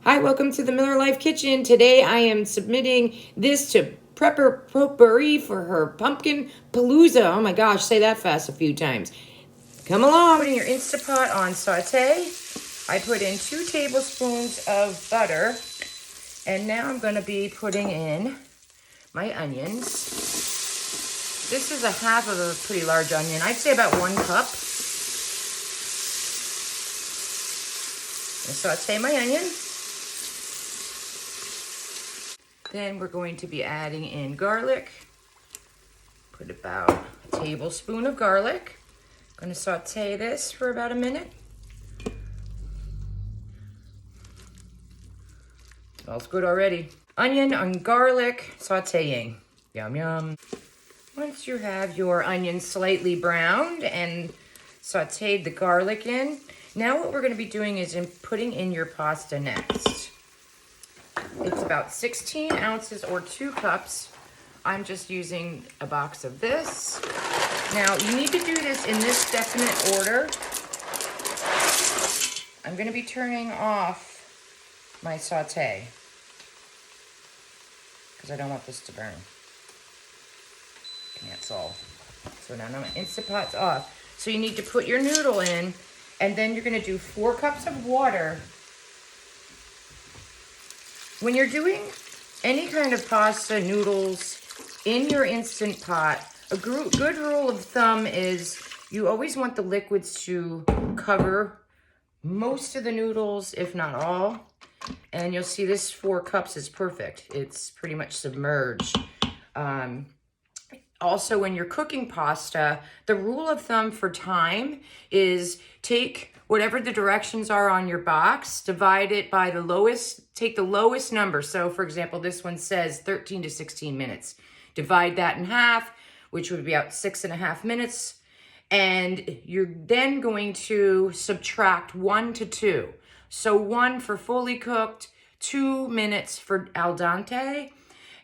Hi, welcome to the Miller Life Kitchen. Today I am submitting this to Prepper Potporri for her pumpkin Palooza. Oh my gosh, say that fast a few times. Come along. Putting your Instapot on saute. I put in 2 tablespoons of butter. And now I'm going to be putting in my onions. This is a half of a pretty large onion. I'd say about 1 cup. And saute my onion. Then we're going to be adding in garlic. Put about a tablespoon of garlic. I'm going to saute this for about a minute. Smells good already. Onion and garlic sauteing. Yum, yum. Once you have your onions slightly browned and sauteed the garlic in, now what we're going to be doing is putting in your pasta next. It's about 16 ounces or 2 cups. I'm just using a box of this. Now, you need to do this in this definite order. I'm going to be turning off my saute because I don't want this to burn. Cancel. So now my Instapot's off. So you need to put your noodle in, and then you're going to do 4 cups of water. When you're doing any kind of pasta, noodles in your Instant Pot, a good rule of thumb is you always want the liquids to cover most of the noodles, if not all. And you'll see this 4 cups is perfect. It's pretty much submerged. Also, when you're cooking pasta, the rule of thumb for time is take whatever the directions are on your box, divide it by the lowest, take the lowest number. So for example, this one says 13 to 16 minutes. Divide that in half, which would be about 6.5 minutes. And you're then going to subtract 1 to 2. So 1 for fully cooked, 2 minutes for al dente.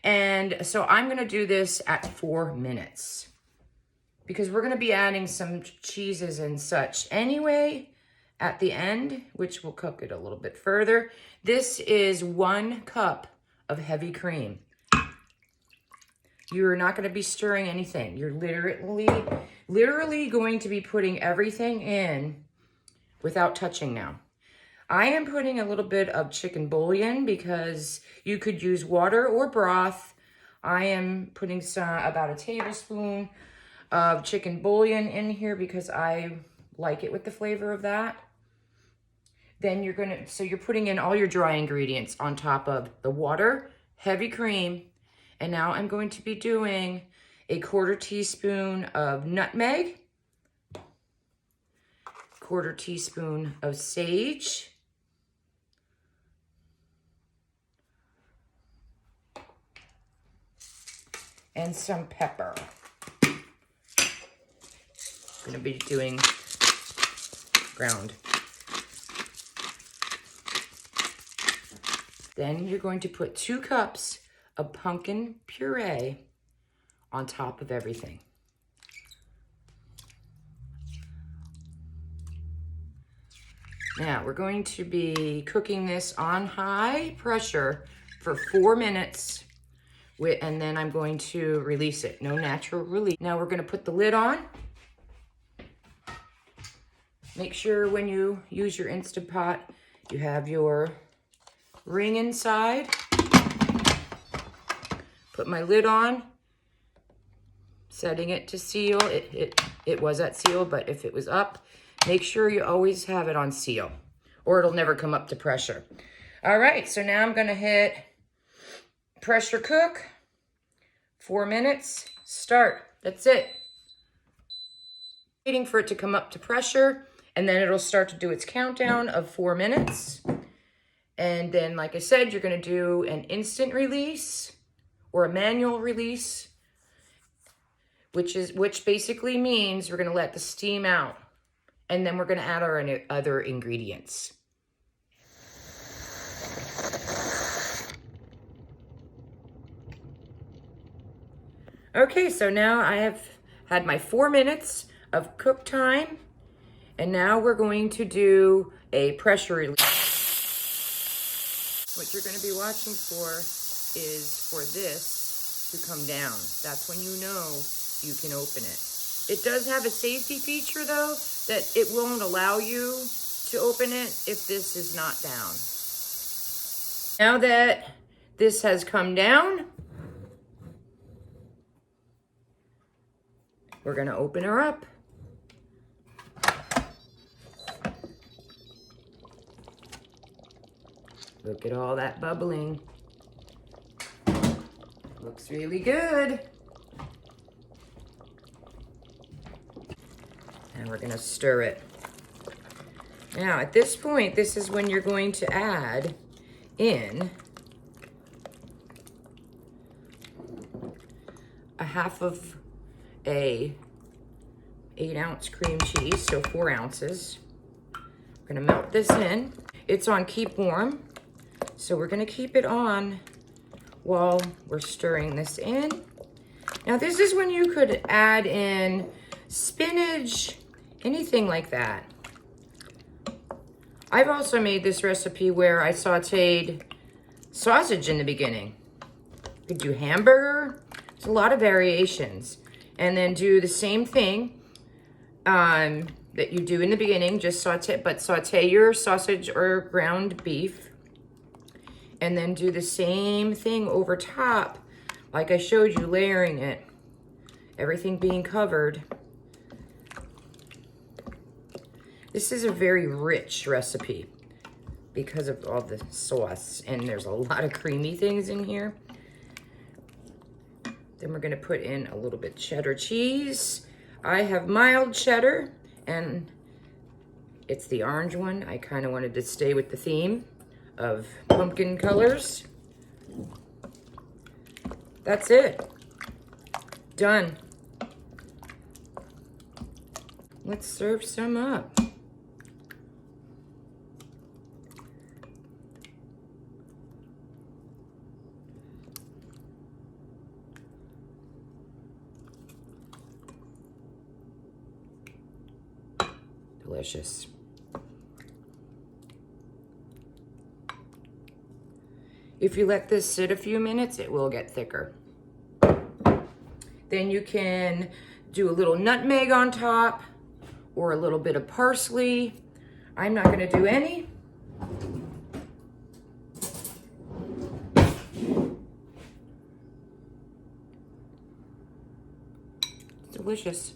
And so I'm going to do this at 4 minutes because we're going to be adding some cheeses and such anyway at the end, which will cook it a little bit further. This is 1 cup of heavy cream. You're not going to be stirring anything. You're literally going to be putting everything in without touching now. I am putting a little bit of chicken bouillon because you could use water or broth. I am putting about a tablespoon of chicken bouillon in here because I like it with the flavor of that. Then you're putting in all your dry ingredients on top of the water, heavy cream, and now I'm going to be doing a 1/4 teaspoon of nutmeg, 1/4 teaspoon of sage, and some pepper. I'm going to be doing ground. Then you're going to put 2 cups of pumpkin puree on top of everything. Now we're going to be cooking this on high pressure for 4 minutes. And then I'm going to release it. No natural release. Now we're going to put the lid on. Make sure when you use your Instant Pot, you have your ring inside. Put my lid on, setting it to seal. It was at seal, but if it was up, make sure you always have it on seal or it'll never come up to pressure. All right, so now I'm going to hit pressure cook, 4 minutes, start. That's it. Waiting for it to come up to pressure, and then it'll start to do its countdown of 4 minutes. And then, like I said, you're going to do an instant release or a manual release, which basically means we're going to let the steam out, and then we're going to add our other ingredients. Okay, so now I have had my 4 minutes of cook time, and now we're going to do a pressure release. What you're going to be watching for is for this to come down. That's when you know you can open it. It does have a safety feature though, that it won't allow you to open it if this is not down. Now that this has come down, we're going to open her up. Look at all that bubbling. Looks really good. And we're gonna stir it. Now at this point, this is when you're going to add in a half of a 8-ounce cream cheese, so 4 ounces. We're gonna melt this in. It's on keep warm, so we're gonna keep it on while we're stirring this in. Now this is when you could add in spinach, anything like that. I've also made this recipe where I sauteed sausage in the beginning. You could do hamburger. There's a lot of variations. And then do the same thing that you do in the beginning, just saute your sausage or ground beef. And then do the same thing over top, like I showed you, layering it. Everything being covered. This is a very rich recipe because of all the sauce, and there's a lot of creamy things in here. Then we're gonna put in a little bit cheddar cheese. I have mild cheddar, and it's the orange one. I kind of wanted to stay with the theme of pumpkin colors. That's it. Done. Let's serve some up. Delicious. If you let this sit a few minutes, it will get thicker. Then you can do a little nutmeg on top or a little bit of parsley. I'm not gonna do any. It's delicious.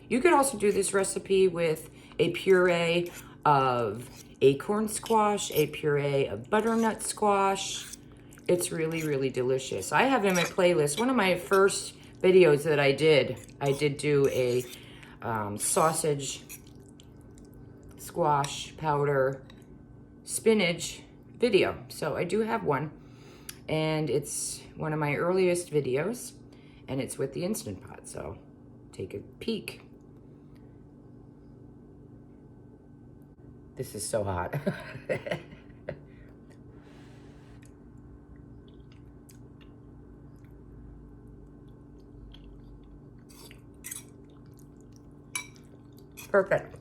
You could also do this recipe with a puree of acorn squash, a puree of butternut squash. It's really, really delicious. I have in my playlist, one of my first videos that I did do a sausage, squash, powder, spinach video. So I do have one, and it's one of my earliest videos, and it's with the Instant Pot, so take a peek. This is so hot. Perfect.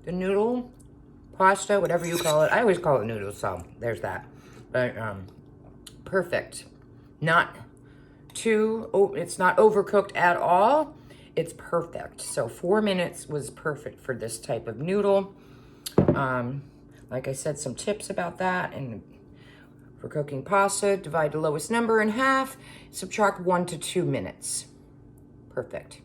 The noodle, pasta, whatever you call it. I always call it noodles, so there's that. But perfect. Not too, it's not overcooked at all. It's perfect. So 4 minutes was perfect for this type of noodle. Like I said, some tips about that. And for cooking pasta, divide the lowest number in half, subtract 1 to 2 minutes. Perfect.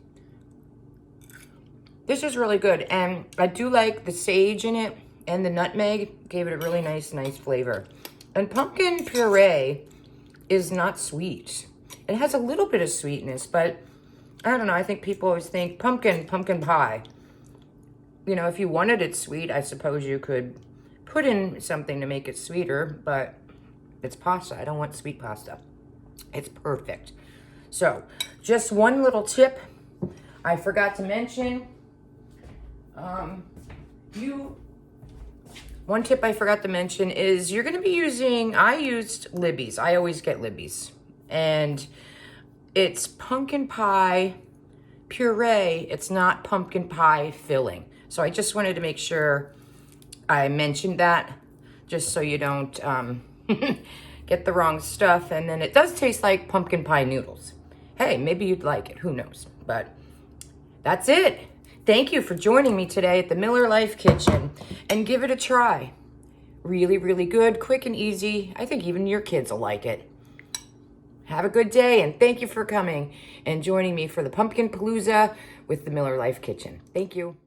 This is really good, and I do like the sage in it, and the nutmeg gave it a really nice flavor. And pumpkin puree is not sweet. It has a little bit of sweetness, but I don't know, I think people always think pumpkin pie. You know, if you wanted it sweet, I suppose you could put in something to make it sweeter, but it's pasta. I don't want sweet pasta. It's perfect. So, just one little tip I forgot to mention. One tip I forgot to mention is you're going to be using, I used Libby's. I always get Libby's. And it's pumpkin pie puree. It's not pumpkin pie filling. So I just wanted to make sure I mentioned that just so you don't get the wrong stuff. And then it does taste like pumpkin pie noodles. Hey, maybe you'd like it, who knows? But that's it. Thank you for joining me today at the Miller Life Kitchen, and give it a try. Really, really good, quick and easy. I think even your kids will like it. Have a good day, and thank you for coming and joining me for the Pumpkin Palooza with the Miller Life Kitchen. Thank you.